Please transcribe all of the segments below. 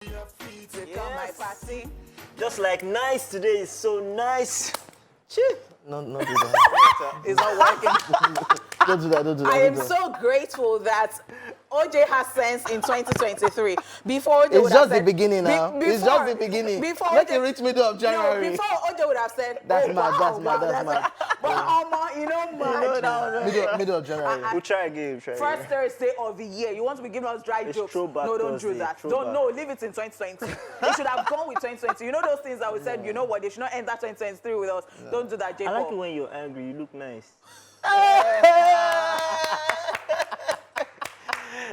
To come my party. Just like nice today is so nice. No, do that. It's not working. Don't do that. I am so grateful that OJ has sense in 2023. Before OJ It's just the beginning now. It's just the beginning. Before Let OJ, it reach middle of January. No, before OJ would have said, That's oh, mad, wow, that's mad. But you know, Middle of January. We'll try again. First Thursday of the year. You want to be giving us dry jokes? throwback No, don't Thursday, do that. throwback. Leave it in 2020. They should have gone with 2020. You know those things that we said, you know what, they should not enter 2023 with us. No. Don't do that, J. I like it Paul. when you're angry. You look nice.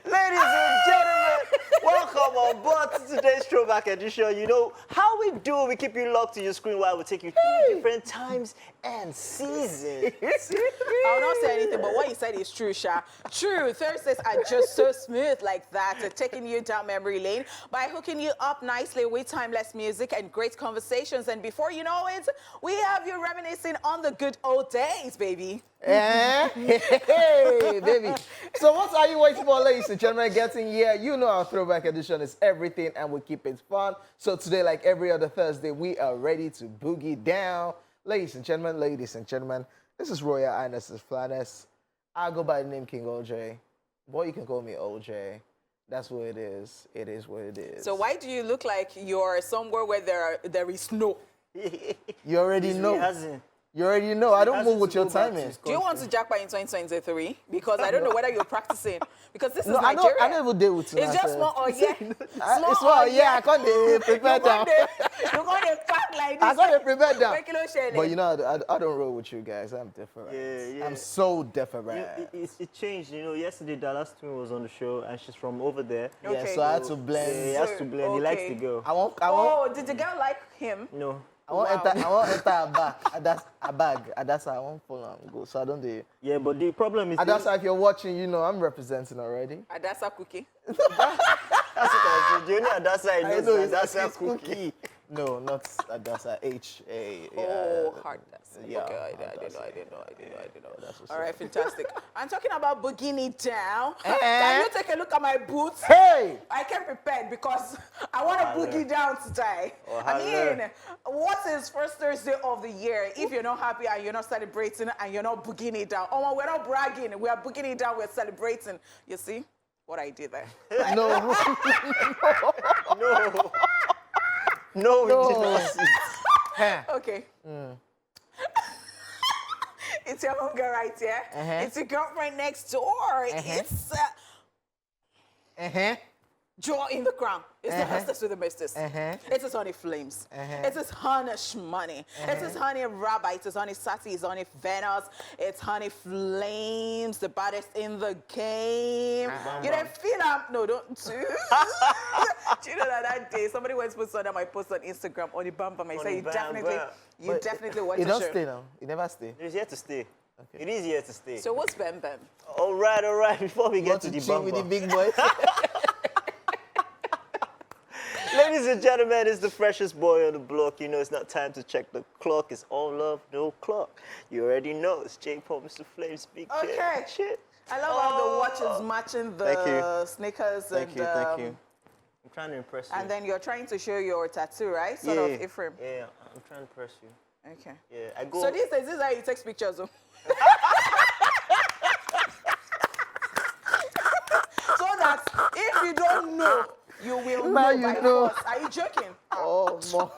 Ladies and gentlemen, welcome on board to today's throwback edition. You know how we do. We keep you locked to your screen while we take you through different times and seasons. I will not say anything, but what you said is true, Sha. True. Thursdays are just so smooth like that, taking you down memory lane by hooking you up nicely with timeless music and great conversations. And before you know it, we have you reminiscing on the good old days, baby. Hey, baby. So what are you waiting for, ladies and gentlemen? Getting here, you know our throwback edition is everything and we keep it fun. So today, like every other Thursday, we are ready to boogie down. Ladies and gentlemen, this is Royal Highness's Flatness. I go by the name King OJ. Boy, you can call me OJ. That's what it is. It is what it is. So why do you look like you're somewhere where there is snow? You already know. You already know. I don't know what your time is. Do you want to jackpot in 2023? Because I don't know whether you're practicing. Because this is I Nigeria. never deal with It's just small or yeah. I can't prepare down. You're going to pack like this. I can't prepare down. But But you know, I don't roll with you guys. I'm different. Yeah. I'm so different. It changed. You know, yesterday Dallas Twin was on the show and she's from over there. Yeah, so I had to blend. Yeah, he has to blend. He likes the girl. I want. Oh, did the girl like him? No. I want enter a bag. That's how I want follow and go. So I don't do it. Yeah, but the problem is. That's how if you're watching, you know I'm representing already. Adasa cookie. That's what I said. You know Adasa. I know Adasa cookie. No, not Adasa. H-A. Oh, hard. Yeah. Okay, I didn't know. All right, fantastic. I'm talking about boogieing it down. Can you take a look at my boots? Hey! I came prepared because I want to boogie down today. I mean, what is first Thursday of the year if you're not happy and you're not celebrating and you're not boogieing it down? Oh, we're not bragging. We are boogieing it down. We're celebrating. You see what I did there? No. No, we did not see it. Okay. It's your home girl right here. It's your girlfriend next door. It's Joy in the crown. It's the hostess with the misters. It is honey flames. It is honey shmoney. It is honey rabbi. It is honey sassy. It's honey Venus. It's honey flames. The baddest in the game. You don't feel up. No, don't. Do you know that day somebody went to put on my post on Instagram on the bam bam? I said you definitely watch the show. It don't stay now. It never stay. It's here to stay. Okay. It is here to stay. So what's bam bam? All right. Before we get to the bam with the big boys. Ladies and gentlemen, it's the freshest boy on the block. You know it's not time to check the clock. It's all love, no clock. You already know it's J. Paul, Mr. Flames, big shit. I love how the watch is matching the sneakers. Thank you. I'm trying to impress you. And then you're trying to show your tattoo, right? Sort of Ephraim. Yeah, I'm trying to impress you. Okay. Yeah, I go. So this is how you take pictures, though. So that if you don't know, you will now know you by know. force. Are you joking? Oh, more.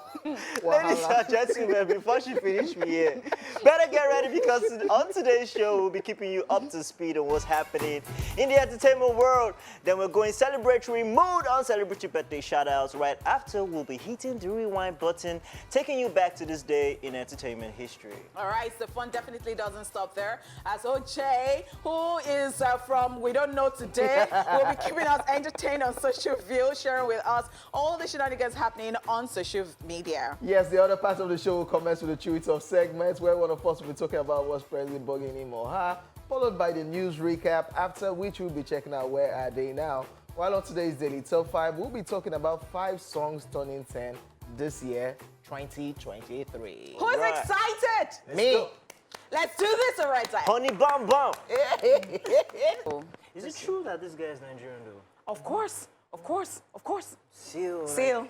Ladies and gentlemen, before she finishes me here, better get ready because on today's show, we'll be keeping you up to speed on what's happening in the entertainment world. Then we're going celebratory mood on celebrity birthday shoutouts. Right after, we'll be hitting the rewind button, taking you back to this day in entertainment history. All right, the fun definitely doesn't stop there. As OJ, who is from We Don't Know Today, will be keeping us entertained on social view, sharing with us all the shenanigans happening on social media. Yes, the other part of the show will commence with a series of segments where one of us will be talking about what's presently bugging him or her, followed by the news recap, after which we'll be checking out where are they now. While on today's Daily Top 5, we'll be talking about 5 songs turning 10 this year, 2023. Who's excited? Me. Let's do this alright, time. Honey bum bum. Is it true that this guy is Nigerian though? Of course. Of course, of course. Seal. Seal.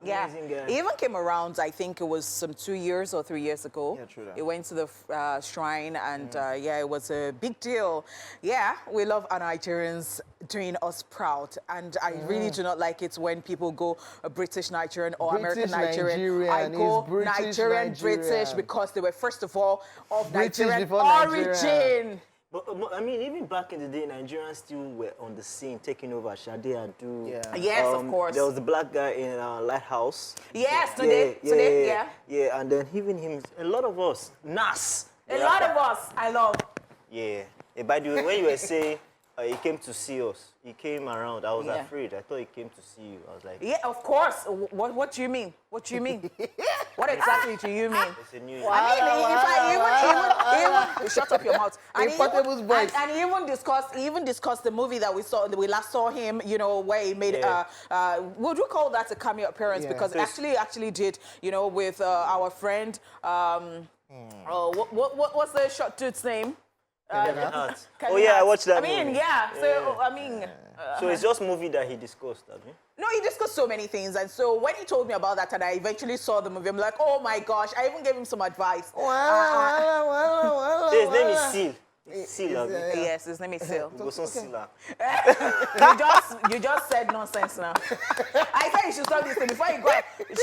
Yeah, Amazing guy. he even came around, I think it was some 2 years or 3 years ago. Yeah, true that. He went to the shrine and yeah, it was a big deal. Yeah, we love our Nigerians doing us proud. And I really do not like it when people go a British Nigerian or British American Nigerian. Nigerian, I go he's British Nigerian, British Nigerian. because they were first of all of British Nigerian before Nigeria. origin. But I mean, even back in the day, Nigerians still were on the scene, taking over Sade and do. Yeah. Yes, of course. There was the black guy in Lighthouse. Yes, today, yeah. Yeah, and then even him, a lot of us, Nas. A lot of us, I love. Yeah. By the way, when you were saying he came to see us, he came around, I was Yeah. afraid. I thought he came to see you. I was like, Yeah, of course. What do you mean? What do you mean? What exactly do you mean? it's a new. I mean, if I even shut up your mouth. And Portable's voice. And he even discussed the movie that we last saw him, you know, where he made would we call that a cameo appearance? Yeah. Because actually did, you know, with our friend what's the short dude's name? Kevin Hart. Kevin Oh yeah, I Hart. watched that I mean, movie. yeah. So I mean. So it's just movie that he discussed, have you? No, he discussed so many things, and so when he told me about that, and I eventually saw the movie, I'm like, oh my gosh! I even gave him some advice. His name is Seal. Seal, have you? Yes, his name is Sil. Go so Sila. You just said nonsense now. I said you should stop this thing before you go.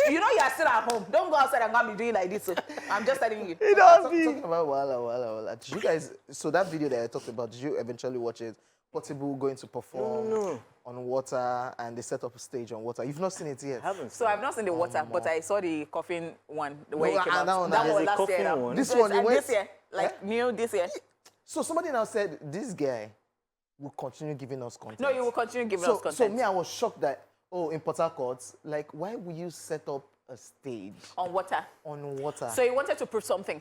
You know you are still at home. Don't go outside and go and be doing like this. So I'm just telling you. It does Talking about Wala. Did you guys, so that video that I talked about, did you eventually watch it? Portable going to perform on water and they set up a stage on water. You've not seen it yet? I haven't. So I've not seen the water, but I saw the coffin one. The way No, it came out. that one, That there's was a last coffin year. one. This one, you and went- this year, like new this year. So somebody now said, this guy will continue giving us content. No, you will continue giving us So content me, I was shocked that, in Port Harcourt, like, why would you set up a stage on water. on water? So he wanted to prove something.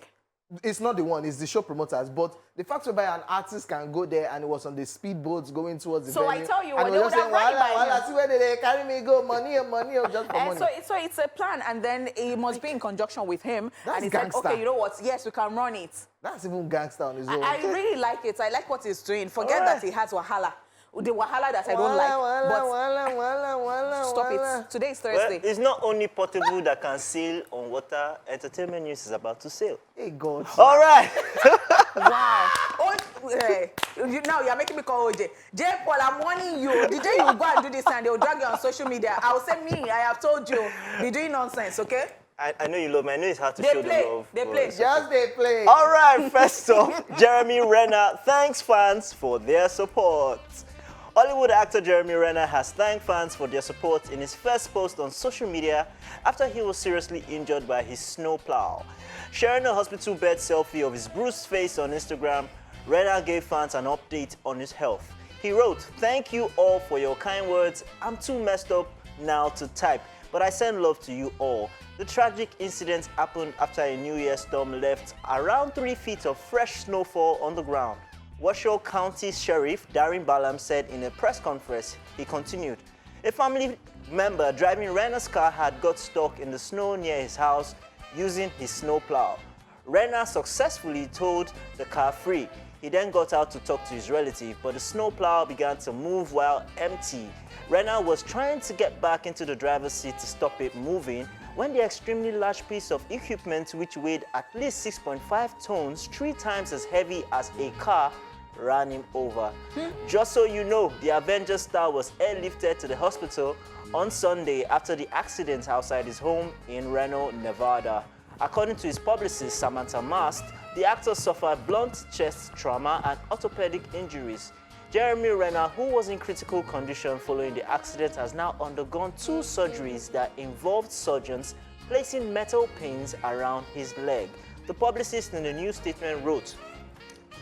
It's not the one, it's the show promoters. But the fact whereby an artist can go there and it was on the speedboats going towards the So I venue. tell you and what, we they were would have run it by him. see where they carry me go, money, just for money. So it's a plan, and then it must be in conjunction with him. That's And he gangster. said, okay, you know what? Yes, we can run it. That's even gangster on his own. I really like it. I like what he's doing. Forget that he has wahala. The wahala that I don't like. But stop it. Today is Well, Thursday. it's not only Portable that can sail on water. Entertainment News is about to sail. Hey, God. All right. Wow. Oh, hey. Now you're making me call OJ. J. Paul, I'm warning you. The day you go and do this and they'll drag you on social media, I will say me, I have told you, be doing nonsense, okay? I know you love me. I know it's hard to They show play. the love. They but- play. Just they play. All right, first off, Jeremy Renner thanks fans for their support. Hollywood actor Jeremy Renner has thanked fans for their support in his first post on social media after he was seriously injured by his snowplow. Sharing a hospital bed selfie of his bruised face on Instagram, Renner gave fans an update on his health. He wrote, "Thank you all for your kind words. I'm too messed up now to type, but I send love to you all." The tragic incident happened after a New Year storm left around 3 feet of fresh snowfall on the ground. Washoe County Sheriff Darren Balaam said in a press conference. He continued, "A family member driving Renner's car had got stuck in the snow near his house using his snowplow. Renner successfully towed the car free. He then got out to talk to his relative, but the snowplow began to move while empty. Renner was trying to get back into the driver's seat to stop it moving when the extremely large piece of equipment, which weighed at least 6.5 tons, 3 times as heavy as a car, ran him over. Just so you know, the Avengers star was airlifted to the hospital on Sunday after the accident outside his home in Reno, Nevada. According to his publicist, Samantha Mast, the actor suffered blunt chest trauma and orthopedic injuries. Jeremy Renner, who was in critical condition following the accident, has now undergone 2 surgeries that involved surgeons placing metal pins around his leg. The publicist in the news statement wrote,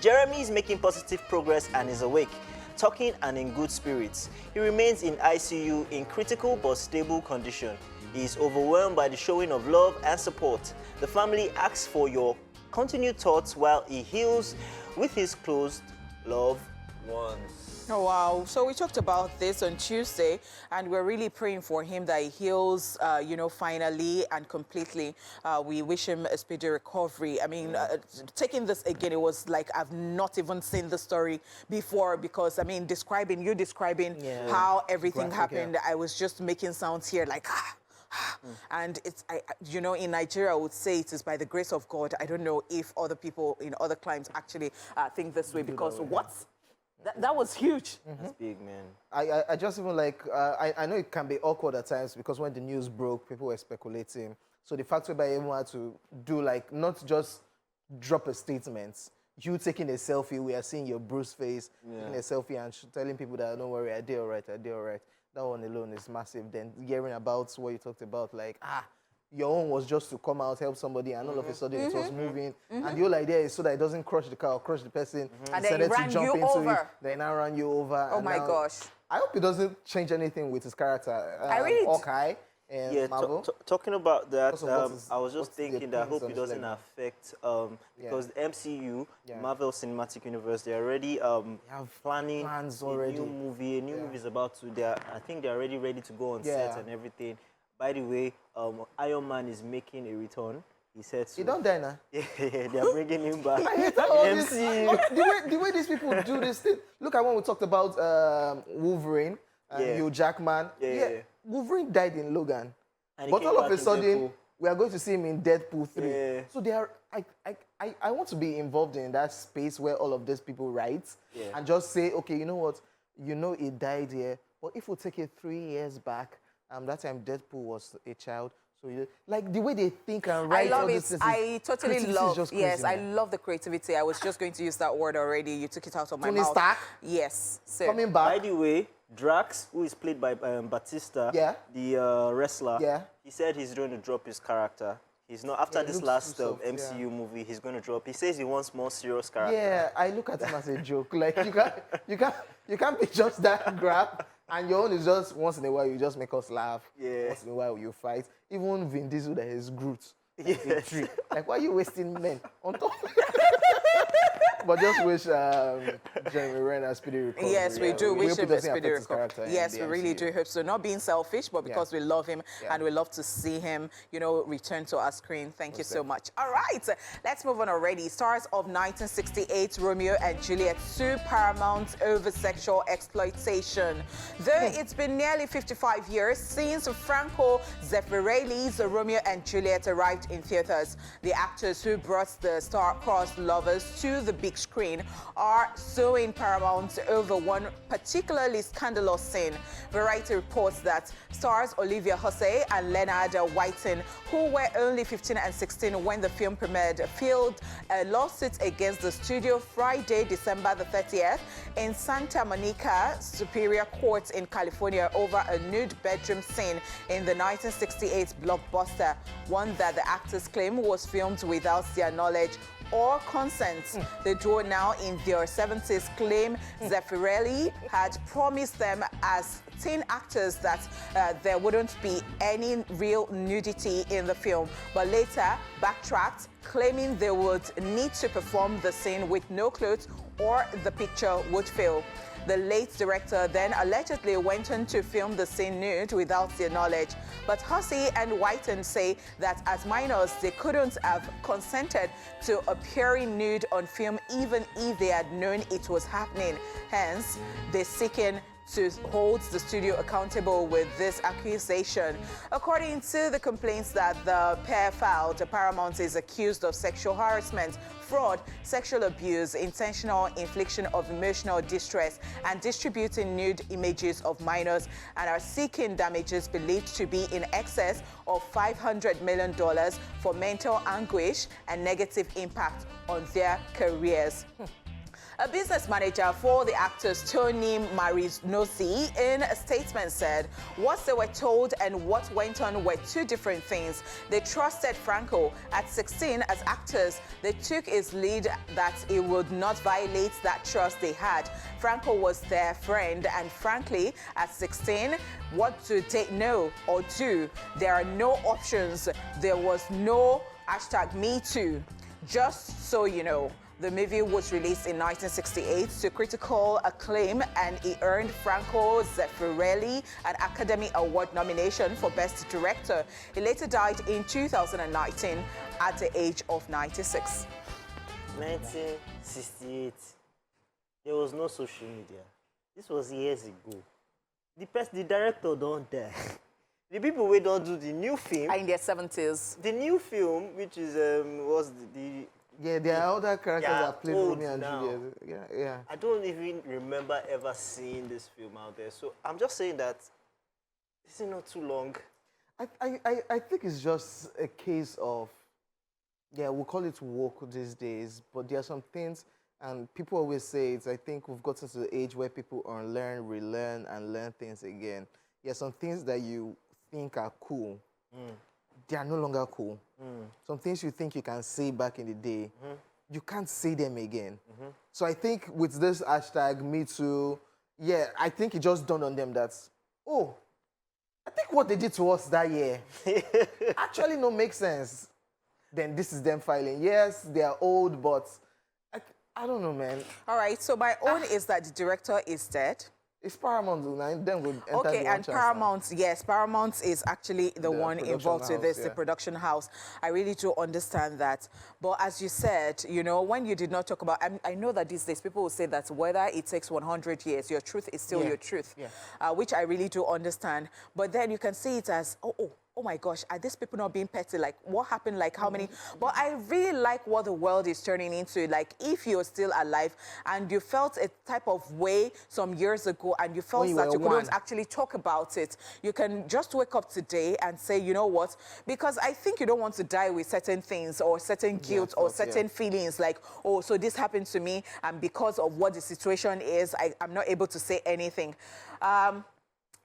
"Jeremy is making positive progress and is awake, talking and in good spirits. He remains in ICU in critical but stable condition. He is overwhelmed by the showing of love and support. The family asks for your continued thoughts while he heals with his close loved ones." Oh, wow. So we talked about this on Tuesday, and we're really praying for him that he heals, finally and completely. We wish him a speedy recovery. I mean, taking this again, it was like I've not even seen the story before because, I mean, describing how everything happened, I was just making sounds here like, and it's, in Nigeria, I would say it is by the grace of God. I don't know if other people in other climes actually think this way because that was huge. That's big, man. I just even like, I know it can be awkward at times because when the news broke, people were speculating. So the fact that I even had to do like, not just drop a statement, you taking a selfie, we are seeing your bruised face, taking a selfie and telling people that, don't worry, I did all right, I did all right. That one alone is massive. Then hearing about what you talked about, like, your own was just to come out, help somebody, and all of a sudden it was moving. And the whole idea is so that it doesn't crush the car or crush the person. And then it ran you over. Then I ran you over. Oh my gosh. I hope it doesn't change anything with his character. I really Hawkeye and Marvel. Talking about that, Because I was just thinking that I hope it doesn't affect, because the MCU, Marvel Cinematic Universe, they're already planning plans a already. new movie. A new movie is about to, I think they're already ready to go on set and everything. By the way, Iron Man is making a return. He said so. He don't die now. Yeah, they're bringing him back. I hate all this. The way these people do this thing. Look at when we talked about Wolverine and Hugh Jackman. Wolverine died in Logan. But all of a sudden, we are going to see him in Deadpool 3. Yeah. So they are. I want to be involved in that space where all of these people write and just say, okay, you know what? You know he died here, but if we take it 3 years back, that time Deadpool was a child. So like the way they think and write. I love it. I totally love. Crazy, I love the creativity. I was just going to use that word already. You took it out of my mouth. Tony Stark. Yes. So Coming back. By the way, Drax, who is played by Batista, the wrestler, he said he's going to drop his character. He's not, after this last MCU movie, he's going to drop. He says he wants more serious character. Yeah, I look at him as a joke. Like you can't be just that grab. And your own is just once in a while you just make us laugh. Yeah. Once in a while you fight. Even Vin Diesel that is Groot. Tree. Like why are you wasting men on top? But just wish Jeremy Renner a speedy recovery. Yes, we do wish him a speedy recovery. Yes, we really MCU. do hope so. Not being selfish, but because we love him and we love to see him, return to our screen. Thank you so much. All right, let's move on already. Stars of 1968, Romeo and Juliet sue Paramount over sexual exploitation. Though it's been nearly 55 years since Franco Zeffirelli's Romeo and Juliet arrived in theaters, the actors who brought the star-crossed lovers to the big screen are suing Paramount over one particularly scandalous scene. Variety reports that stars Olivia Hussey and Leonard Whiten, who were only 15 and 16 when the film premiered, filed a lawsuit against the studio Friday, December the 30th in Santa Monica Superior Court in California over a nude bedroom scene in the 1968 blockbuster, one that the actors claim was filmed without their knowledge or consent. The duo, now in their 70s, claim Zeffirelli had promised them as teen actors that there wouldn't be any real nudity in the film, but later backtracked, claiming they would need to perform the scene with no clothes or the picture would fail. The late director then allegedly went on to film the scene nude without their knowledge. But Hussey and Whiten say that as minors, they couldn't have consented to appearing nude on film even if they had known it was happening. Hence, they're seeking to hold the studio accountable with this accusation. According to the complaints that the pair filed, Paramount is accused of sexual harassment, fraud, sexual abuse, intentional infliction of emotional distress, and distributing nude images of minors, and are seeking damages believed to be in excess of $500 million for mental anguish and negative impact on their careers. A business manager for the actors Tony Marinozzi in a statement said what they were told and what went on were two different things. They trusted Franco. At 16, as actors, they took his lead that he would not violate that trust they had. Franco was their friend, and frankly, at 16, what do they know or do? There are no options. There was no #MeToo. Just so you know, The movie was released in 1968 to critical acclaim, and it earned Franco Zeffirelli an Academy Award nomination for Best Director. He later died in 2019 at the age of 96. 1968. There was no social media. This was years ago. The director don't die. The people who don't do the new film. In their 70s. The new film, which is was the yeah, there are other characters that played old Romeo and now. Juliet. Yeah. I don't even remember ever seeing this film out there. So I'm just saying that this is not too long. I think it's just a case of, yeah, we'll call it woke these days, but there are some things, and people always say it, I think we've gotten to the age where people unlearn, relearn, and learn things again. There are some things that you think are cool, they are no longer cool. Some things you think you can say back in the day, you can't say them again. So I think with this hashtag, #MeToo, yeah, I think it just dawned on them that, oh, I think what they did to us that year actually don't make sense. Then this is them filing. Yes, they are old, but I don't know, man. All right, so my own is that the director is dead. It's Paramount, and then we'll enter Okay, the and Paramount, yes, Paramount is actually the one production involved with this, house, the yeah. production house. I really do understand that. But as you said, you know, when you did not talk about, I know that these days people will say that whether it takes 100 years, your truth is still your truth, which I really do understand. But then you can see it as, oh my gosh, are these people not being petty? Like, what happened? Like, how many? But I really like what the world is turning into. Like, if you're still alive and you felt a type of way some years ago and you felt that you couldn't actually talk about it, you can just wake up today and say, you know what? Because I think you don't want to die with certain things or certain guilt or certain feelings like, oh, so this happened to me, and because of what the situation is, I'm not able to say anything.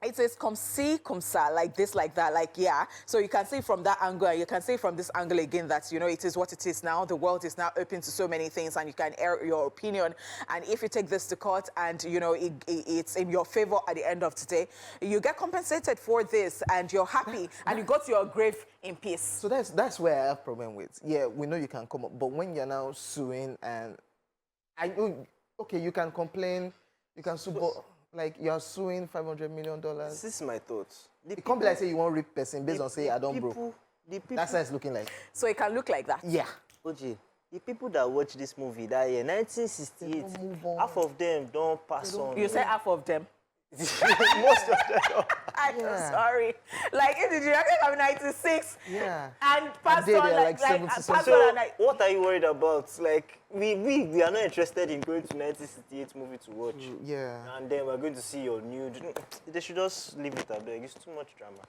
It says come see, come sa, like this, like that, like, yeah. So you can see from that angle, and you can see from this angle again that, you know, it is what it is now. The world is now open to so many things, and you can air your opinion. And if you take this to court and, you know, it's in your favor at the end of today, you get compensated for this, and you're happy, and you go to your grave in peace. So that's where I have problem with. Yeah, we know you can come up, but when you're now suing, and okay, you can complain, you can sue, but like you're suing $500 million. This is my thoughts. It can't be like say you want to rip person based on say I don't broke. That's how it's looking like. So it can look like that. Yeah. OJ, the people that watch this movie that year, 1968, half of them don't pass on. You say half of them. Most of them. I'm so sorry. Like, if the director of 96 Yeah. and passed on like passed on So, and what are you worried about? Like, we are not interested in going to 1968 movie to watch. Yeah. And then we're going to see your new. They should just leave it at there. It's too much drama.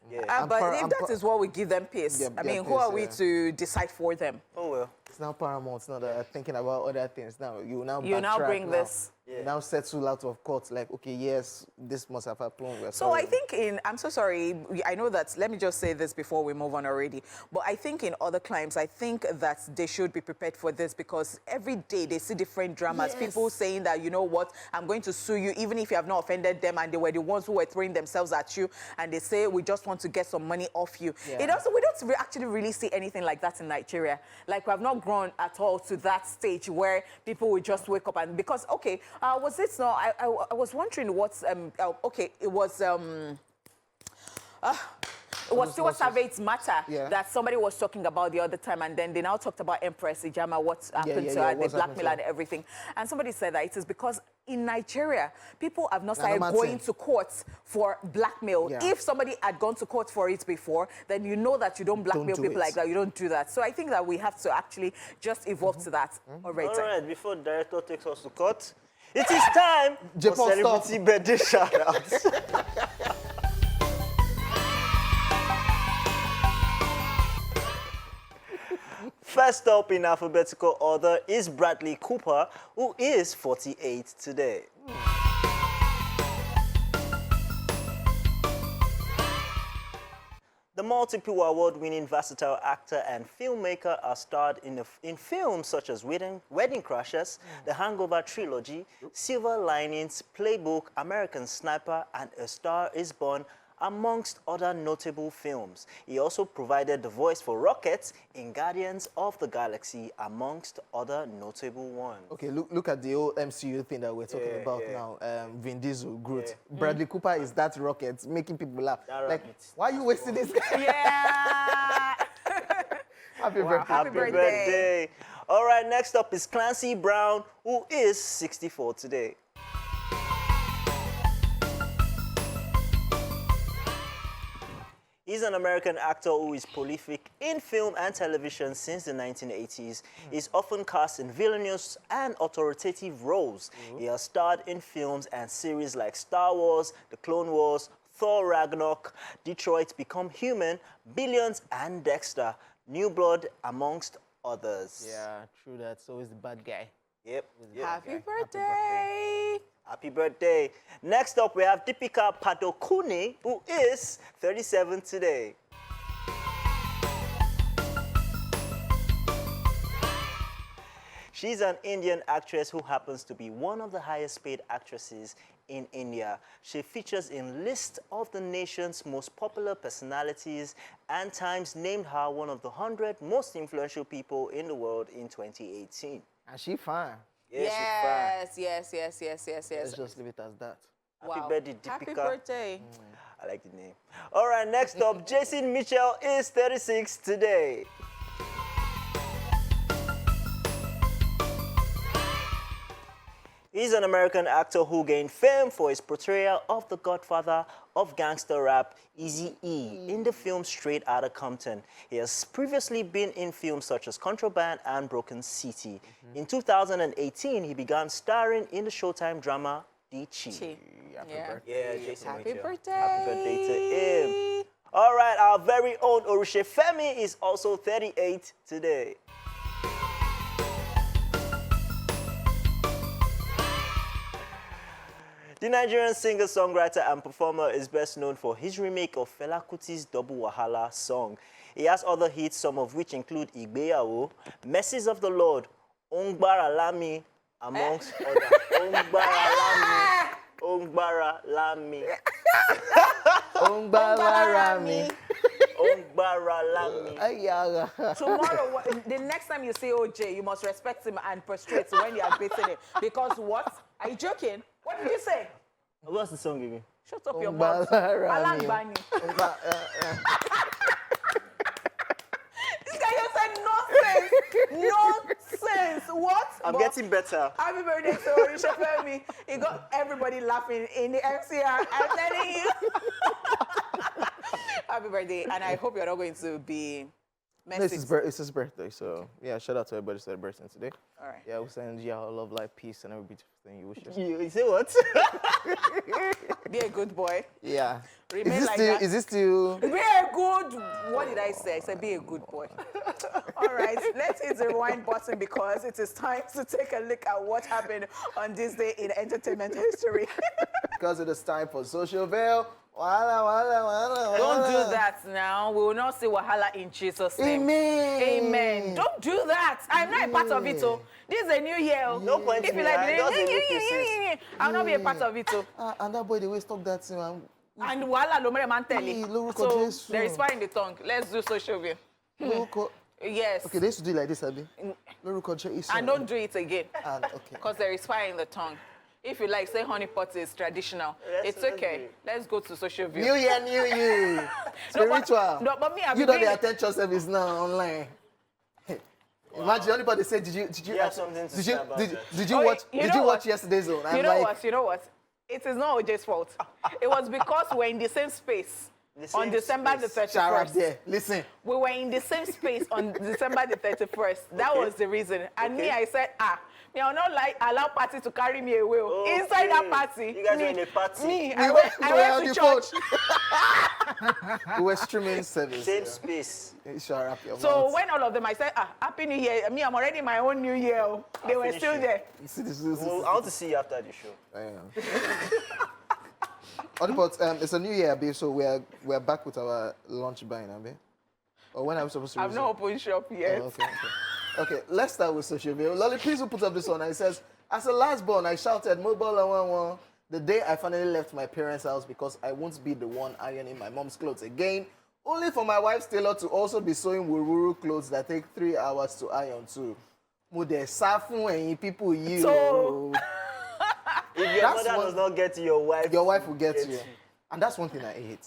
Yeah. But if that is what we give them peace, Yeah, I mean, peace, who are we to decide for them? Oh well. It's now Paramount. It's not thinking about other things. Now you now bring this. You now settle out of court. Like, okay, yes, this must have happened. So I think I'm so sorry. I know that. Let me just say this before we move on already. But I think in other crimes, I think that they should be prepared for this, because every day they see different dramas. Yes. People saying that, you know what, I'm going to sue you, even if you have not offended them, and they were the ones who were throwing themselves at you, and they say we just want to get some money off you. Yeah. We don't actually really see anything like that in Nigeria. Like, we have not grown at all to that stage where people will just wake up and because was it no? I was wondering what's okay. It was Stuart Savage's matter that somebody was talking about the other time, and then they now talked about Empress Ijama, what happened to her, the blackmail and everything. And somebody said that it is because in Nigeria, people have not started going to court for blackmail. Yeah. If somebody had gone to court for it before, then you know that you don't blackmail people like that. You don't do that. So I think that we have to actually just evolve to that. All right, before the director takes us to court, it is time for celebrity birthday shout-outs. First up in alphabetical order is Bradley Cooper, who is 48 today. The multiple award-winning versatile actor and filmmaker has starred in films such as Wedding Crashers, The Hangover Trilogy, Silver Linings Playbook, American Sniper, and A Star Is Born, amongst other notable films. He also provided the voice for Rocket in Guardians of the Galaxy, amongst other notable ones. Okay, look at the old MCU thing that we're talking about now. Vin Diesel, Groot. Bradley Cooper is that Rocket, making people laugh. Like, why are you wasting this guy? Yeah. Happy birthday. Happy birthday. All right, next up is Clancy Brown, who is 64 today. He's an American actor who is prolific in film and television since the 1980s. He's often cast in villainous and authoritative roles. He has starred in films and series like Star Wars, The Clone Wars, Thor Ragnarok, Detroit Become Human, Billions, and Dexter, New Blood, amongst others. Yeah, true that. So is the bad guy. Yep. Happy birthday. Happy birthday. Next up, we have Deepika Padukone, who is 37 today. She's an Indian actress who happens to be one of the highest paid actresses in India. She features in lists of the nation's most popular personalities, and Times named her one of the 100 most influential people in the world in 2018. And she fine. Yes. Let's just leave it as that. Happy birthday, Deepika. Happy birthday. I like the name. All right, next up, Jason Mitchell is 36 today. He's an American actor who gained fame for his portrayal of the godfather of gangster rap, Eazy-E, in the film Straight Outta Compton. He has previously been in films such as Contraband and Broken City. In 2018, he began starring in the Showtime drama The Chief. Yeah, Jason Happy Mitchell. birthday. Happy birthday to him. All right, our very own Orishefemi is also 38 today. The Nigerian singer, songwriter, and performer is best known for his remake of Fela Kuti's Double Wahala song. He has other hits, some of which include Igbeyawo, Mercies of the Lord, Ongbara Lami, amongst others. Ongbara Lami. Ongbara Lami. Ongbara Rami. Ongbara Lami. Tomorrow, the next time you see OJ, you must respect him and prostrate when you are beating him. Because what? Are you joking? What did you say? What's the song again? Shut up your mouth. Ongbara Alan Rami. Bani. This guy just said nonsense. Nonsense. What? I'm getting better. Happy birthday to Orishefemi. He got everybody laughing in the MCR. I'm telling you. Happy birthday. And I hope you're not going to be messy. It's his birthday, so yeah, shout out to everybody celebrating today. All right. Yeah, we send you all love, life, peace, and every beautiful thing you wish us. You say what? Be a good boy. Yeah. Remain like that. Is this still? Be a good. What did I say? I said be a good boy. All right, let's hit the rewind button because it is time to take a look at what happened on this day in entertainment history. Because it is time for Social Veil. Wala. Don't do that now. We will not see Wahala in Jesus' name. Amen. Amen. Don't do that. I'm not a part of it. Oh. This is a new year. Oh. No point If in you me, like, I just look I'll not be a part of it. Oh. And that boy, the way stop that thing, man. And Wahala Lomere man tell Hey, it. Lórúkọ So Jésù. there is fire in the tongue. Let's do social view. Lórúkọ. Yes. Okay, they used to do it like this, Abi. Lórúkọ Jésù. And don't do it again. And okay. Because there is fire in the tongue. If you like, say honey pot is traditional. Let's It's okay. Let's go to social view. New year, new you. Spiritual. No, but me, I've You been know the attention service now online. Imagine anybody say, did you You have something to say about that. did you Oh, watch you did know you what? watch yesterday's zone? I'm You know like, what? You know what? It is not OJ's fault. It was because we're in the same space The same on December the space. shout out 31st. there. Listen. We were in the same space on December the 31st. That Okay. was the reason. And me, Okay. I said, me, I'll not like allow party to carry me away. Okay. Inside that party. You guys me, were in a party. Me, We I were went to church. We were streaming service. Same space. Shut up your So mouth. when all of them, I said, Happy New Year. Me, I'm already in my own New Year. Oh. They were finish still you. there. You see this. Well, I want to see you after the show. It's a new year, Abi, so we're back with our lunch buying, Abi. Or when are we supposed to I've resume? not opened shop yet. Oh, okay, let's start with social media. Lolly, please who put up this one. And it says, as a last born, I shouted, mobile and one. The day I finally left my parents' house because I won't be the one ironing my mom's clothes again, only for my wife's tailor to also be sewing wururu clothes that take 3 hours to iron too. Mo de safu and people you. So- If your That's mother one- does not get your wife will get you. And that's one thing I hate.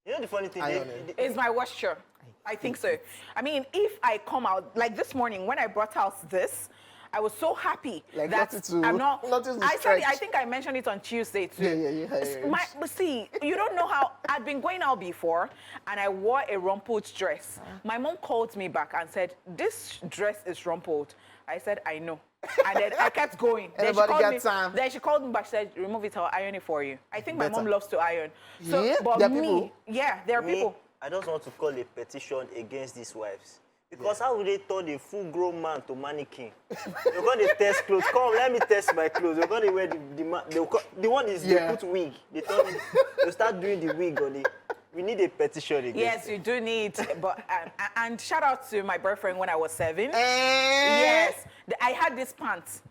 You know the funny thing? Ironing. It's my washer. I think so. I mean, if I come out, like this morning when I brought out this, I was so happy Like, that nothing to- I'm not. nothing to I said, stretch. I think I mentioned it on Tuesday too. Yeah. But see, you don't know how I've been going out before, and I wore a rumpled dress. My mom called me back and said, "This dress is rumpled." I said, "I know," and then I kept going. Everybody got me, time. Then she called me back. She said, "Remove it. I'll iron it for you." I think my Better. mom loves to iron. So, Yeah? but There are me, people? yeah, there are Me, people. I just want to call a petition against these wives. Because how would they turn a full-grown man to mannequin? They're going to test clothes. Come, let me test my clothes. They're going to wear the one is Yeah. they put wig. They start doing the wig on it. We need a petition against Yes, it. you do need, but and shout out to my boyfriend when I was 7. Eh? Yes, I had this pants,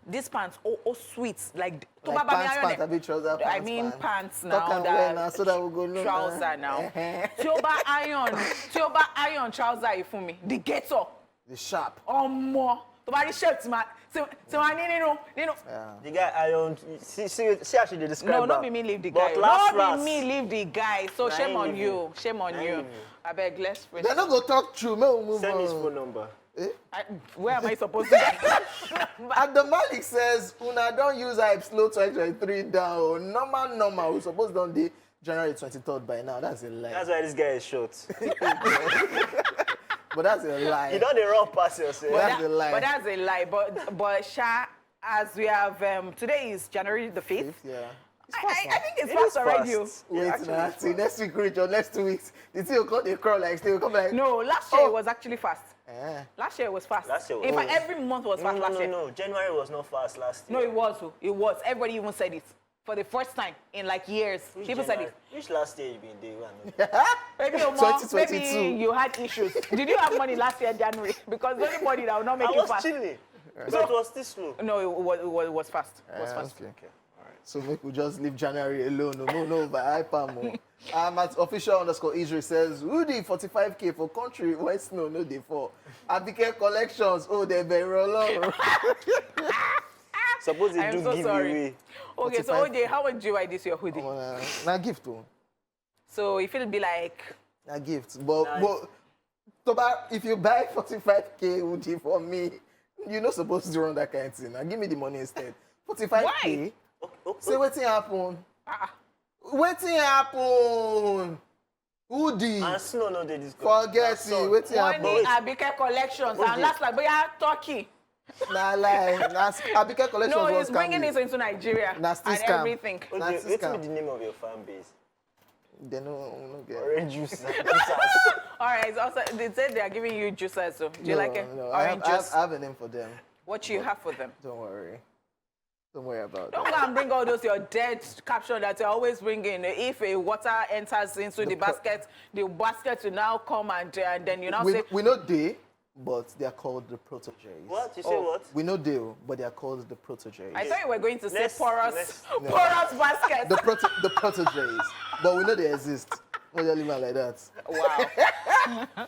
oh sweet, like Like pants, I be trouser, I pants, mean pants now. Talk and wear now, so that we go know. Trouser now. Tioba iron trouser you for me. The ghetto. The sharp. More. To buy the shirt, man. So I need Yeah. The guy ironed. See how she describe No, her. not be me leave the guy. But last, Not be me leave the guy. So Nah, shame he on leave you. you. Shame on Nah, you. he leave you. I beg, let's They're not going to talk true. May we move Send on. his phone number. Where am I supposed to get? And the Malik says, Una don't use hype slow 2023 down. Normal. We're supposed to do the January 23rd by now. That's a lie. That's why this guy is short. But that's a lie. You don't run past yourself. That's a lie. But that's a lie. But Sha, as we have, today is January the 5th. Yeah. I think it's It fast is already. fast. Wait, Actually, now. it's See, next week, Rich, or next 2 weeks, the thing will come, they crawl like, they will come like, No, last year Oh. it was actually fast. Eh. Last year it was fast. Last year was In fact, fast. every month was fast last year. No. January was not fast last year. No, it was. It was. Everybody even said it. For the first time in like years. Which People said January? it. Which last year you been there? Maybe Omo, 2022. maybe you had issues. Did you have money last year, January? Because the only money that will not make I you was fast. chilling. But it was this slow. No, it was fast. It was fast. Okay. So make we just leave January alone. No, by hyper. At official_Israel says, Rudy, 45K for country, why snow, no day for. Abike collections, oh, they're very long. Suppose they I am do so give sorry. away. Okay, so 45. OJ, how would you buy this your hoodie? Now gift, oh. So if it'll be like, Now gift. But, Nice. if you buy 45K hoodie for me, you're not supposed to run that kind of thing. Now give me the money instead. 45K? Why? Say wetin happen? ah, Wetin happen? Hoodie. And snow no dey discuss. Forget it. Wetin money happen? Abike collections OJ. and last like boya Turkey. Nah lie. Nah, Abike collection No, was he's bringing scam. it into Nigeria Na still and scam. everything. Okay, That's what's scam. the name of your fan base? They no get. Orange juice. All right, it's also they said they are giving you juices. So do you like it? No, I Orange have, juice. I have a name for them. What you have for them? Don't worry. Don't worry about Don't that. go and bring all those your dead caption that you're always bringing. If a water enters into the basket will now come and then you now say, We know they, but they are called the protogees. What? You say Oh. what? We know they, but they are called the protogees. I thought you were going to say Next- porous, next- porous basket. The protogees. But we know they exist. Why you leave it like that? Wow.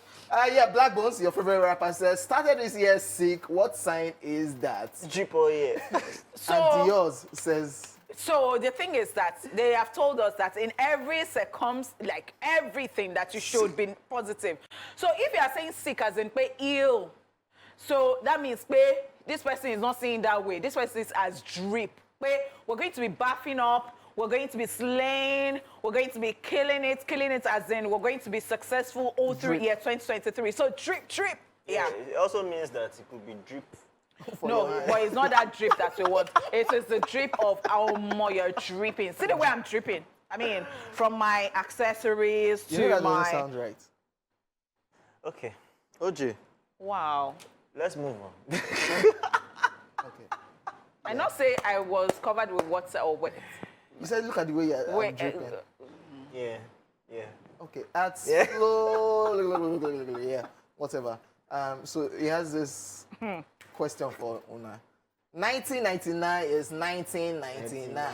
Yeah, Black Bones, your favorite rapper, says, started this year sick. What sign is that? Drip or yeah. And Dios says, So the thing is that they have told us that in every like everything that you should be positive. So if you are saying sick as in pay ill, so that means pay this person is not seeing that way. This person is as drip. Pay we're going to be buffing up. We're going to be slaying. We're going to be killing it as in we're going to be successful all through year 2023. So drip. Yeah. It also means that it could be drip. No, but it's not that drip that we want. It is the drip of how more you're dripping. See the way I'm dripping. I mean, from my accessories you know to that my. doesn't sound right. Okay. OJ, Wow. let's move on. Okay. I not say I was covered with water or wet. You said, look at the way you're Wait, dripping. Yeah. Okay, at Yeah. slow, yeah, whatever. So he has this question for Una. 1999 is 1999.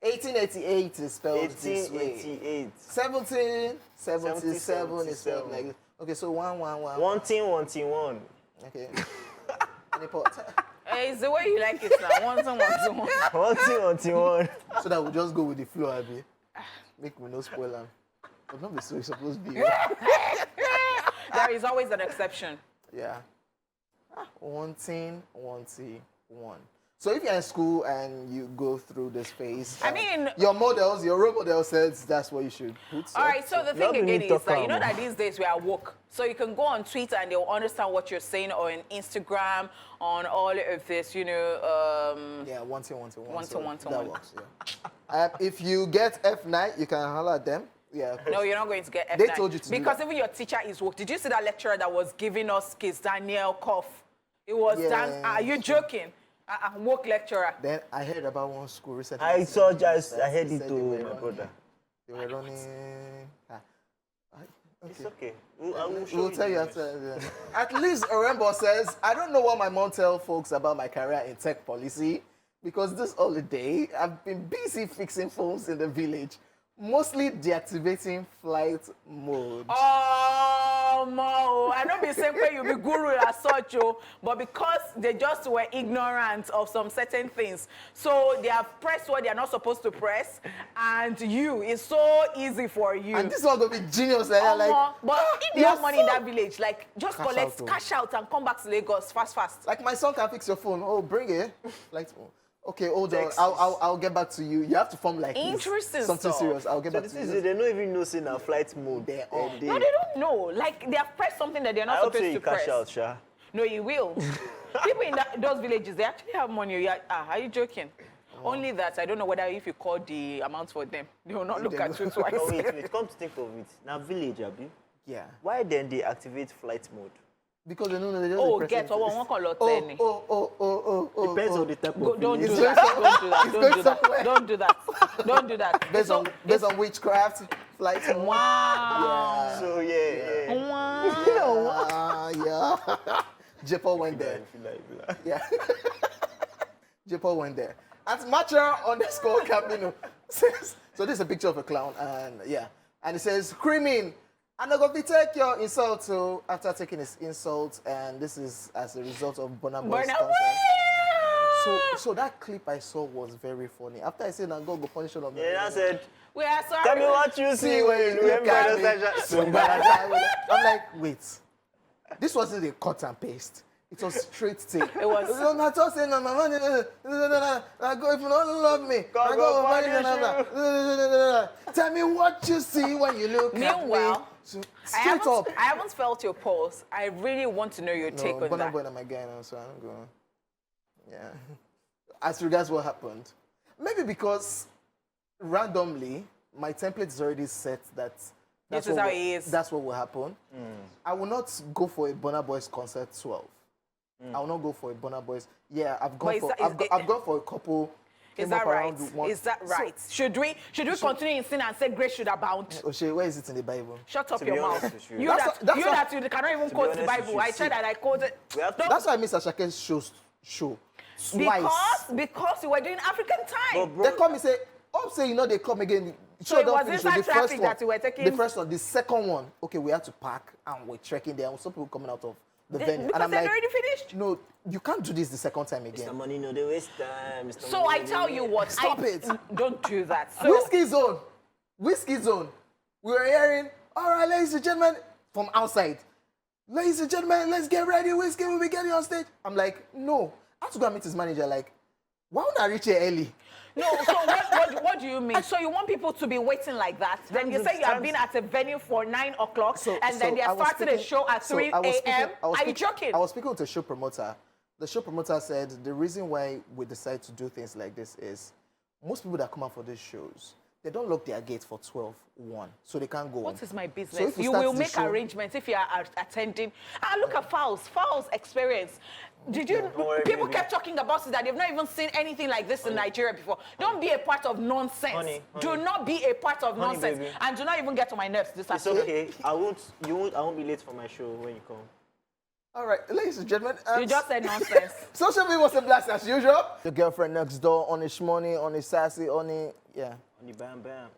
1888 is spelled this way. 1888. 1777 is spelled like this. Okay, so 111. 1. Okay. Any pot? It's the way you like it now. 1, 2, 1, 2, 1. 1. So that we'll just go with the flow, Abby. Make me no spoil them. But not be so it's supposed to be. There is always an exception. Yeah. 1. So if you're in school and you go through this phase, I mean, your role model says that's what you should put. All right, so the thing again is that you know that these days we are woke. So you can go on Twitter and they'll understand what you're saying, or on Instagram, on all of this, you know. Yeah, 1. That works, yeah. If you get F9, you can holler at them. Yeah. No, you're not going to get F9. They told you to because do that. even your teacher is woke. Did you see that lecturer that was giving us Kiss Daniel cough? It was are you joking? Woke lecturer. Then I heard about one school recently. I heard it to my brother. They were running. It's okay. We'll tell you after. At least Orembo says, I don't know what my mom tells folks about my career in tech policy, because this holiday I've been busy fixing phones in the village, mostly deactivating flight mode. Oh, Mo, I don't be saying where you be guru as such, but because they just were ignorant of some certain things, so they have pressed what they are not supposed to press, and it's so easy for you. And this one gonna be genius, like. But if they have money in that village, like just collect cash out and come back to Lagos fast. Like my son can fix your phone. Oh, bring it. Like. Okay, hold on. I'll get back to you. You have to form like interesting something stuff. Serious. I'll get back to you. They don't even know in a flight mode. They're No, they don't know. Like they have pressed something that they're not supposed to press. Cash out, Sha. No, you will. People in those villages, they actually have money. Are you joking? Only that I don't know whether if you call the amount for them, they will not look at you twice. Oh, wait. Come to think of it. Now village, Abi. Yeah. Why then they activate flight mode? Because they know they just get one call or 10. Depends on the type of Don't do village. that. Don't do that. Don't do that. Based on witchcraft, flights. Wow. Yeah. So yeah. Wow. Yeah. Jepo went there. Yeah. Jepo went there. At Macha_Camino says, so this is a picture of a clown, and it says, screaming. And I'm going to take your insult to after taking his insult, and this is as a result of Burna Boy's concert. So that clip I saw was very funny. After I said, I'm going to go punish all of them. Yeah, I said, We are sorry. tell me what you see when you look at me. I'm like, wait. This wasn't a cut and paste. It was straight take. It was. I'm not just saying, I go if you don't love me. I go tell me what you see when you look at me. Meanwhile, Straight up. I haven't felt your pulse. I really want to know your take on that. Boy, my guy now, so I'm going. Yeah. As regards what happened, maybe because randomly my template is already set that this is how it is. That's what will happen. I will not go for a Burna Boy's concert 12. I will not go for a Burna Boy's. Yeah, I've gone for a couple. Is that right? Is that right? Should we continue in sin and say grace should abound? Oshay, where is it in the Bible? Shut up your mouth. You cannot even quote the Bible. I said that I quoted. That's why Mr. Shake's show twice. Because we were doing African time. They come and say, they come again. So it was inside traffic that you were taking? The first one. The second one, okay, we had to park and we're trekking there. And some people coming out of the venue. Because they'd already finished? No, you can't do this the second time again. Mr. Money, no, they waste time. So I tell you what. Stop it. Don't do that. So, Whiskey zone. We were hearing, all right, ladies and gentlemen, from outside. Ladies and gentlemen, let's get ready. Whiskey will be getting on stage. I'm like, no. I have to go and meet his manager. Like, why would I reach here early? No, so what do you mean? So you want people to be waiting like that? Then you say you have been at a venue for 9 o'clock, and then they are starting a show at 3 a.m.? Are you joking? I was speaking with a show promoter. The show promoter said the reason why we decide to do things like this is most people that come out for these shows, they don't lock their gate for 12:01, so they can't go. What is my business? So if you will make arrangements if you are attending. Look at Fowl's experience. Did you? People kept talking about it that they've not even seen anything like this in Nigeria before. Don't be a part of nonsense. Honey. Do not be a part of nonsense, baby. and do not even get on my nerves this afternoon. It's okay. I won't be late for my show when you come. All right, ladies and gentlemen. You just said nonsense. Social media was a blast as usual. The girlfriend next door, on his money, on his sassy, on the, yeah. On the bam bam.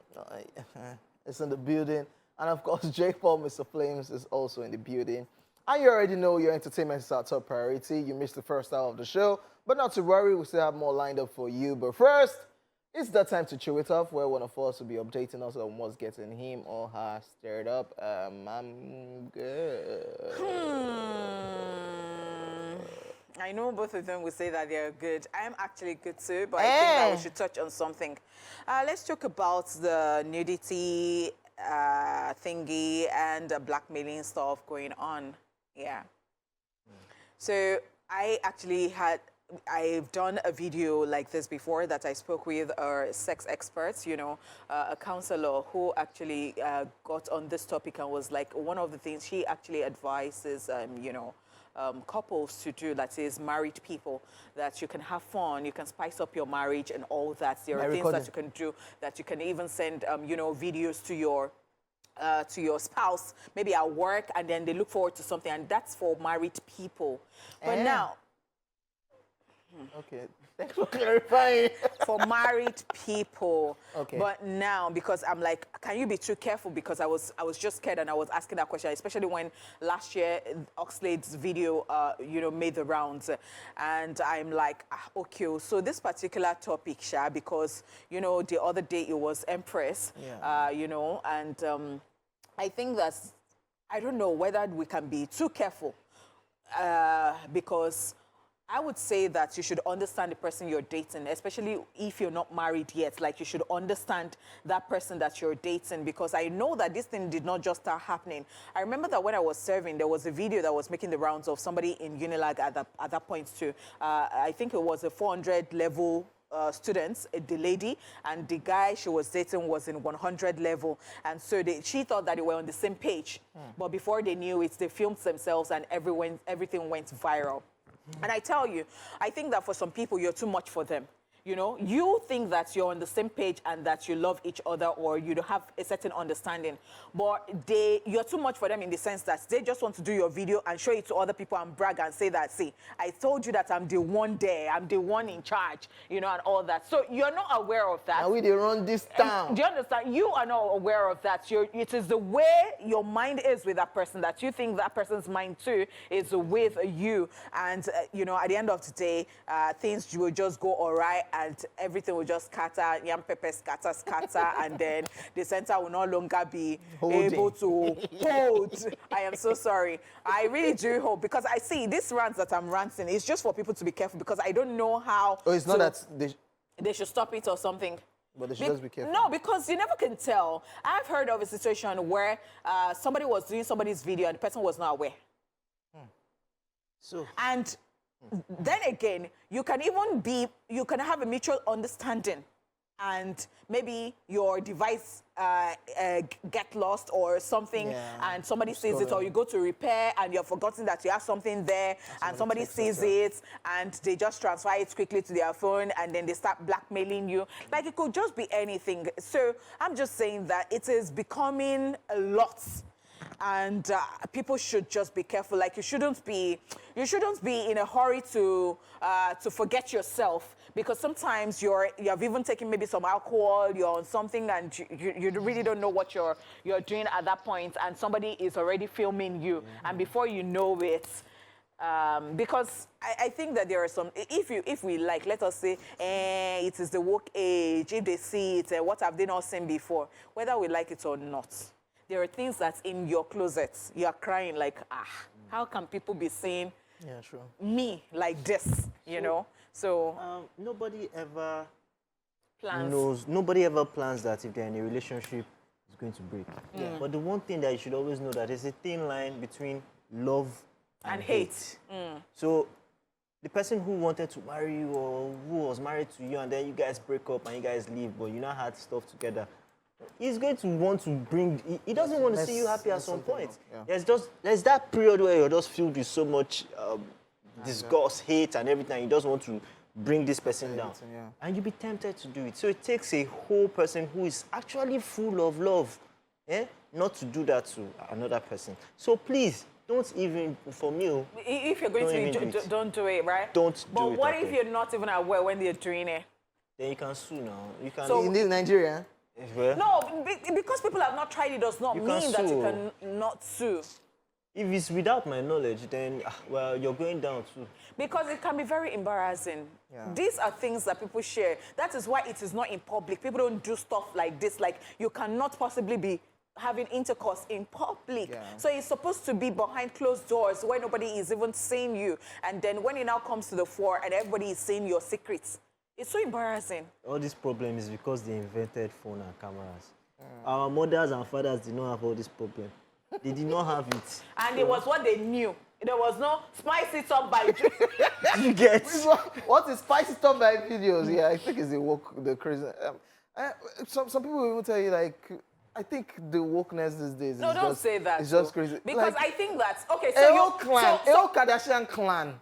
It's in the building. And of course, J. Paul, Mr. Flames, is also in the building. And you already know your entertainment is our top priority. You missed the first hour of the show. But not to worry, we still have more lined up for you. But first, it's that time to chew it off, where one of us will be updating us on what's getting him or her stirred up. I'm good. I know both of them will say that they're good. I'm actually good too, but I think that we should touch on something. Let's talk about the nudity thingy and the blackmailing stuff going on. Yeah. So I've done a video like this before that I spoke with sex experts, you know, a counselor who actually got on this topic and was like, one of the things she actually advises, you know, couples to do, that is married people, that you can have fun, you can spice up your marriage and all that. There are things that you can do, that you can even send, you know, videos to your spouse, maybe at work, and then they look forward to something, and that's for married people. But now, okay, thanks for clarifying. For married people. Okay. But now, because I'm like, can you be too careful? Because I was just scared, and I was asking that question, especially when last year Oxlade's video, you know, made the rounds, and I'm like, okay, so this particular topic, Sha, because you know the other day it was Empress, you know, and I think that's, I don't know whether we can be too careful, because I would say that you should understand the person you're dating, especially if you're not married yet. Like, you should understand that person that you're dating, because I know that this thing did not just start happening. I remember that when I was serving, there was a video that was making the rounds of somebody in Unilag at that point too. I think it was a 400 level students, the lady, and the guy she was dating was in 100 level, and so she thought that they were on the same page, but before they knew it, they filmed themselves and everything went viral. And I tell you, I think that for some people, you're too much for them. You know, you think that you're on the same page and that you love each other, or you don't have a certain understanding, but you're too much for them in the sense that they just want to do your video and show it to other people and brag and say that, see, I told you that I'm the one there, I'm the one in charge, you know, and all that. So you're not aware of that. And we they run this town. Do you understand? You are not aware of that. It is the way your mind is with that person that you think that person's mind too is with you. And, you know, at the end of the day, things will just go all right, and everything will just scatter, yam pepper scatter, and then the center will no longer be able to hold. I am so sorry. I really do hope, because I see these rants that I'm ranting, it's just for people to be careful, because I don't know how. Oh, it's not that they should stop it or something. But they should just be careful. No, because you never can tell. I've heard of a situation where somebody was doing somebody's video and the person was not aware. So. And then again, you can have a mutual understanding, and maybe your device get lost or something, and somebody sees it, or you go to repair and you've forgotten that you have something there, and somebody sees it and they just transfer it quickly to their phone, and then they start blackmailing you. Like, it could just be anything. So I'm just saying that it is becoming a lot. And people should just be careful. Like, you shouldn't be in a hurry to forget yourself, because sometimes you have even taken maybe some alcohol, you're on something, and you really don't know what you're doing at that point, and somebody is already filming you, and before you know it. Because I think that there are some, if we like, let us say, it is the woke age, if they see it, what have they not seen before, whether we like it or not. There are things that's in your closet. You are crying like, how can people be seeing me like this, you know? So nobody ever plans. Nobody ever plans that if they're in a relationship, it's going to break. But the one thing that you should always know, that there's a thin line between love and hate. So the person who wanted to marry you, or who was married to you, and then you guys break up and you guys leave, but you now had stuff together, he's going to want to bring, he doesn't want to see you happy at some point. There's that period where you're just filled with so much disgust, hate, and everything. You just want to bring this person down. And you'll be tempted to do it. So it takes a whole person who is actually full of love, not to do that to another person. So please, don't even, for me, if you're going to don't do it, right? Don't do it. But what if you're not even aware when they're doing it? Then you can sue now. You can. So in this Nigeria? Well, no, because people have not tried it does not mean that you can not sue. If it's without my knowledge, then, well, you're going down too. Because it can be very embarrassing. Yeah. These are things that people share. That is why it is not in public. People don't do stuff like this. Like, you cannot possibly be having intercourse in public. Yeah. So it's supposed to be behind closed doors where nobody is even seeing you. And then when it now comes to the fore and everybody is seeing your secrets, it's so embarrassing. All this problem is because they invented phone and cameras. Our mothers and fathers did not have all this problem. They did not have it. And it was what they knew. There was no spice it up by... You get? What is spice it up by videos? Yeah, I think it's the crazy... some people will even tell you, like, I think the wokeness these days no, don't say that. It's just crazy. Because like, I think that... Okay, so Kardashian clan.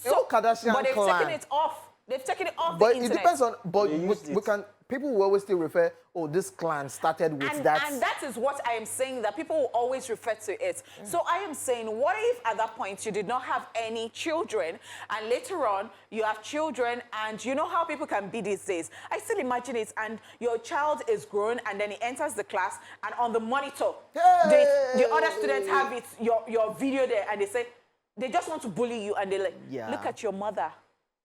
Kardashian but they've clan. taken it off. They've taken it off but the internet. It depends on... But we can... People will always still refer, oh, this clan started with that. And that is what I am saying, that people will always refer to it. So I am saying, what if at that point you did not have any children, and later on you have children, and you know how people can be these days? I still imagine it, and your child is grown, and then he enters the class, and on the monitor, the other students have it, your video there, and they say, they just want to bully you, and they're like, look at your mother.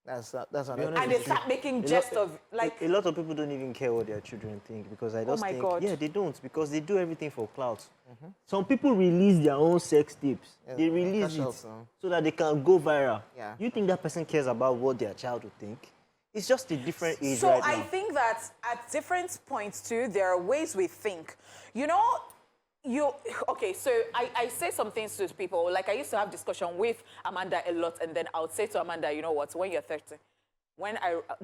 That's and they start making jest of, like... A lot of people don't even care what their children think, because I just think... God. Yeah, they don't, because they do everything for clout. Some people release their own sex tapes. Yeah, they release it so that they can go viral. Yeah. You think that person cares about what their child would think? It's just a different age right now. So I think that at different points, too, there are ways we think. You know... Okay, so I say some things to people. Like, I used to have discussion with Amanda a lot, and then I would say to Amanda, you know what, when you're 30,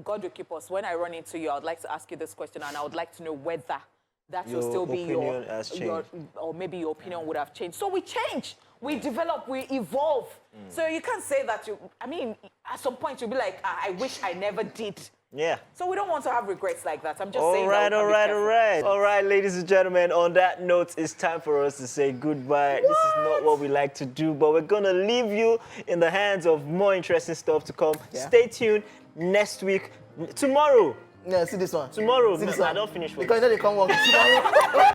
God will keep us, when I run into you, I would like to ask you this question, and I would like to know whether that will still be or maybe your opinion would have changed. So we change, we develop, we evolve. So you can't say that I mean, at some point you'll be like, I wish I never did. Yeah. So we don't want to have regrets like that. I'm just saying. All right, ladies and gentlemen. On that note, it's time for us to say goodbye. This is not what we like to do, but we're gonna leave you in the hands of more interesting stuff to come. Yeah. Stay tuned next week, tomorrow. Yeah, see this one. Tomorrow. See this one. I don't finish. Because they come work tomorrow.